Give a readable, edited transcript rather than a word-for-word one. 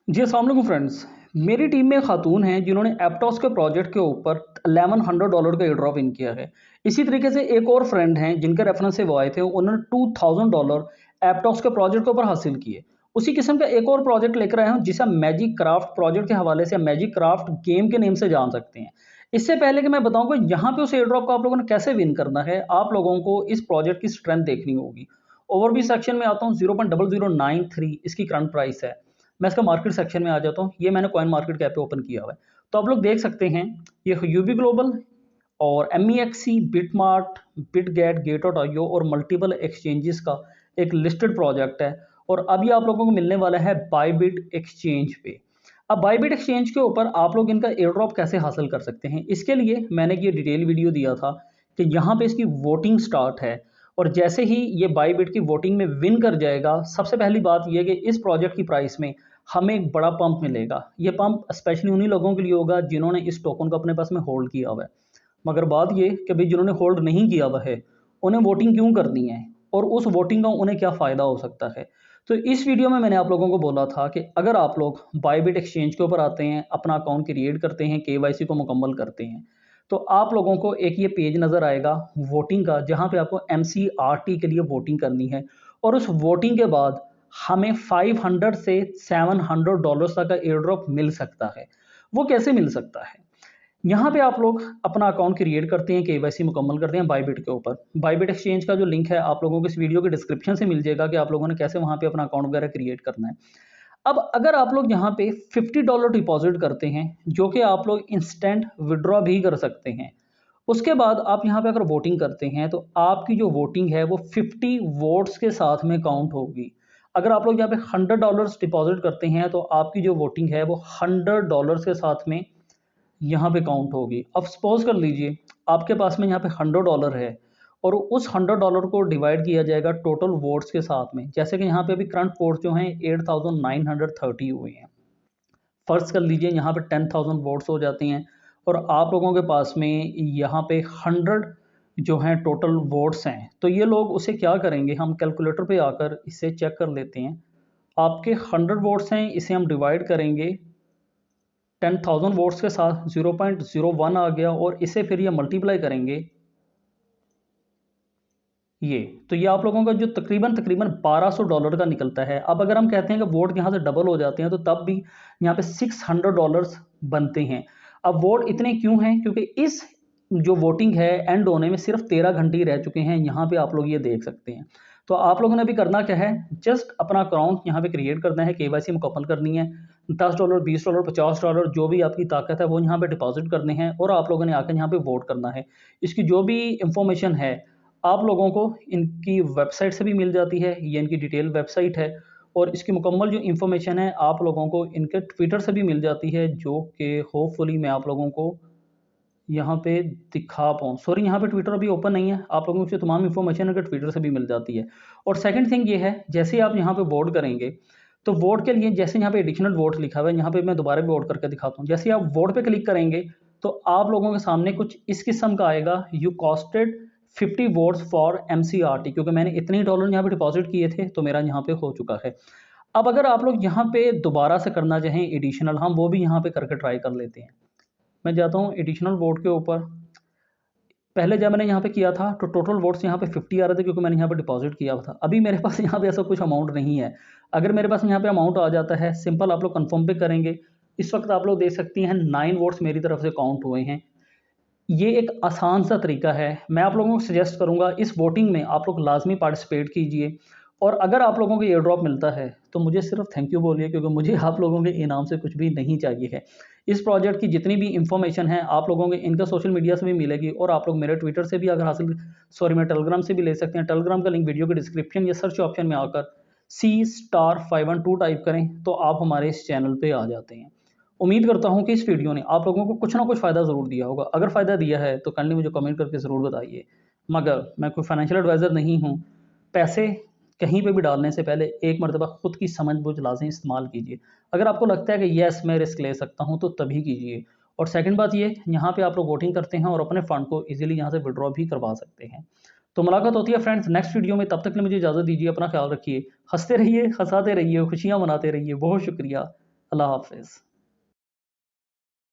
जी अस्सलाम वालेकुम फ्रेंड्स। मेरी टीम में खातून हैं जिन्होंने एप्टॉस के प्रोजेक्ट के ऊपर $1100 का एयर ड्रॉप इन किया है। इसी तरीके से एक और फ्रेंड हैं जिनके रेफरेंस से वो आए थे, उन्होंने $2000 एप्टॉस के प्रोजेक्ट के ऊपर हासिल किए। उसी किस्म का एक और प्रोजेक्ट लेकर आया हूँ जिसे हम मैजिक क्राफ्ट प्रोजेक्ट के हवाले से मैजिक क्राफ्ट गेम के नेम से जान सकते हैं। इससे पहले कि मैं बताऊँ कि यहाँ पे उस एयर ड्रॉप को आप लोगों ने कैसे विन करना है, आप लोगों को इस प्रोजेक्ट की स्ट्रेंथ देखनी होगी। ओवरव्यू सेक्शन में आता हूँ, 0.0093 इसकी करंट प्राइस है। मैं इसका मार्केट सेक्शन में आ जाता हूँ। ये मैंने कॉइन मार्केट कैप पे ओपन किया हुआ है। तो आप लोग देख सकते हैं, ये यूबी ग्लोबल और MEXC, बिटमार्ट, बिटगेट, गेट.io और मल्टीपल एक्सचेंजेस का एक लिस्टेड प्रोजेक्ट है। और अभी आप लोगों को मिलने वाला है बायबिट एक्सचेंज पे। अब बायबिट एक्सचेंज के ऊपर आप लोग इनका एयर ड्रॉप कैसे हासिल कर सकते हैं, इसके लिए मैंने ये डिटेल वीडियो दिया था कि यहाँ पे इसकी वोटिंग स्टार्ट है। और जैसे ही ये बायबिट की वोटिंग में विन कर जाएगा, सबसे पहली बात यह कि इस प्रोजेक्ट की प्राइस में हमें एक बड़ा पंप मिलेगा। ये पंप स्पेशली उन्हीं लोगों के लिए होगा जिन्होंने इस टोकन को अपने पास में होल्ड किया हुआ है। मगर बात ये कि भाई जिन्होंने होल्ड नहीं किया हुआ है, उन्हें वोटिंग क्यों करनी है और उस वोटिंग का उन्हें क्या फ़ायदा हो सकता है। तो इस वीडियो में मैंने आप लोगों को बोला था कि अगर आप लोग बायबिट एक्सचेंज के ऊपर आते हैं, अपना अकाउंट क्रिएट करते हैं, KYC को मुकम्मल करते हैं, तो आप लोगों को एक ये पेज नज़र आएगा वोटिंग का, जहाँ पे आपको MCRT के लिए वोटिंग करनी है। और उस वोटिंग के बाद हमें 500 से $700 तक का एयर ड्रॉप मिल सकता है। वो कैसे मिल सकता है? यहाँ पे आप लोग अपना अकाउंट क्रिएट करते हैं, KYC मुकम्मल करते हैं बायबिट के ऊपर। बायबिट एक्सचेंज का जो लिंक है आप लोगों को इस वीडियो के डिस्क्रिप्शन से मिल जाएगा कि आप लोगों ने कैसे वहाँ पे अपना अकाउंट वगैरह क्रिएट करना है। अब अगर आप लोग यहाँ पे $50 डिपॉजिट करते हैं, जो कि आप लोग इंस्टेंट विड्रॉ भी कर सकते हैं, उसके बाद आप यहाँ पे अगर वोटिंग करते हैं तो आपकी जो वोटिंग है वो 50 वोट्स के साथ में काउंट होगी। अगर आप लोग यहाँ पे $100 डिपॉजिट करते हैं तो आपकी जो वोटिंग है वो $100 के साथ में यहाँ पे काउंट होगी। अब सपोज़ कर लीजिए आपके पास में यहाँ पे $100 है और उस $100 को डिवाइड किया जाएगा टोटल वोट्स के साथ में। जैसे कि यहाँ पे अभी करंट वोट्स जो हैं 8930 हुए हैं। फ़र्ज़ कर लीजिए यहाँ पे 10,000 वोट्स हो जाते हैं और आप लोगों के पास में यहाँ पे 100 जो हैं टोटल वोट्स हैं। तो ये लोग उसे क्या करेंगे, हम कैलकुलेटर पे आकर इसे चेक कर लेते हैं। आपके 100 वोट्स हैं, इसे हम डिवाइड करेंगे 10,000 वोट्स के साथ, 0.01 आ गया और इसे फिर ये मल्टीप्लाई करेंगे ये, तो ये आप लोगों का जो तकरीबन तकरीबन $1200 का निकलता है। अब अगर हम कहते हैं कि वोट यहाँ से डबल हो जाते हैं तो तब भी यहाँ पे $600 बनते हैं। अब वोट इतने क्यों हैं, क्योंकि इस जो वोटिंग है एंड होने में सिर्फ 13 घंटे ही रह चुके हैं। यहाँ पे आप लोग ये देख सकते हैं। तो आप लोगों ने अभी करना क्या है, जस्ट अपना अकाउंट यहाँ पे क्रिएट करना है, KYC मुकम्मल करनी है, $10, $20, $50 जो भी आपकी ताकत है वो यहाँ पे डिपॉजिट करने हैं और आप लोगों ने आकर यहाँ पे वोट करना है। इसकी जो भी इंफॉर्मेशन है आप लोगों को इनकी वेबसाइट से भी मिल जाती है, ये इनकी डिटेल वेबसाइट है। और इसकी मुकम्मल जो इन्फॉर्मेशन है आप लोगों को इनके ट्विटर से भी मिल जाती है, जो कि होपफुली मैं आप लोगों को यहाँ पे दिखा पाऊँ। सॉरी, यहाँ पे ट्विटर अभी ओपन नहीं है, आप लोगों को तमाम इन्फॉर्मेशन अगर ट्विटर से भी मिल जाती है। और सेकंड थिंग ये है, जैसे आप यहाँ पे वोट करेंगे तो वोट के लिए जैसे यहाँ पे एडिशनल वोट लिखा हुआ है, यहाँ पे मैं दोबारा भी वोट करके दिखाता हूँ। जैसे आप वोट पे क्लिक करेंगे तो आप लोगों के सामने कुछ इस किस्म का आएगा, you costed 50 votes for MCRT, क्योंकि मैंने इतने ही डॉलर यहाँ पे डिपॉजिट किए थे तो मेरा यहाँ पे हो चुका है। अब अगर आप लोग यहाँ पे दोबारा से करना चाहें एडिशनल, हम वो भी यहाँ पे करके ट्राई कर लेते हैं। मैं जाता हूँ एडिशनल वोट के ऊपर। पहले जब मैंने यहाँ पे किया था तो टोटल वोट्स यहाँ पे 50 आ रहे थे, क्योंकि मैंने यहाँ पे डिपॉजिट किया था। अभी मेरे पास यहाँ पे ऐसा कुछ अमाउंट नहीं है। अगर मेरे पास यहाँ पे अमाउंट आ जाता है, सिंपल आप लोग कन्फर्म पे करेंगे। इस वक्त आप लोग देख सकती हैं 9 वोट्स मेरी तरफ से काउंट हुए हैं। ये एक आसान सा तरीका है। मैं आप लोगों को सजेस्ट करूँगा इस वोटिंग में आप लोग लाजमी पार्टिसिपेट कीजिए। और अगर आप लोगों को एयर ड्रॉप मिलता है तो मुझे सिर्फ थैंक यू बोलिए, क्योंकि मुझे आप लोगों के इनाम से कुछ भी नहीं चाहिए है। इस प्रोजेक्ट की जितनी भी इंफॉर्मेशन है आप लोगों को इनका सोशल मीडिया से भी मिलेगी और आप लोग मेरे ट्विटर से भी अगर हासिल, सॉरी मैं टेलीग्राम से भी ले सकते हैं। टेलीग्राम का लिंक वीडियो के डिस्क्रिप्शन या सर्च ऑप्शन में आकर C*512 टाइप करें तो आप हमारे इस चैनल पर आ जाते हैं। उम्मीद करता हूँ कि इस वीडियो ने आप लोगों को कुछ ना कुछ फ़ायदा ज़रूर दिया होगा। अगर फ़ायदा दिया है तो काइंडली मुझे कमेंट करके ज़रूर बताइए। मगर मैं कोई फाइनेंशियल एडवाइज़र नहीं हूँ। पैसे कहीं पे भी डालने से पहले एक मर्तबा खुद की समझ-बूझ लाज़मी इस्तेमाल कीजिए। अगर आपको लगता है कि येस मैं रिस्क ले सकता हूँ तो तभी कीजिए। और सेकंड बात ये, यहाँ पे आप लोग वोटिंग करते हैं और अपने फ़ंड को ईज़िली यहाँ से विथड्रॉ भी करवा सकते हैं। तो मुलाकात होती है फ्रेंड्स नेक्स्ट वीडियो में, तब तक के लिए मुझे इजाज़त दीजिए। अपना ख़्याल रखिए, हँसते रहिए, हँसाते रहिए, खुशियाँ मनाते रहिए। बहुत शुक्रिया। अल्लाह हाफिज़।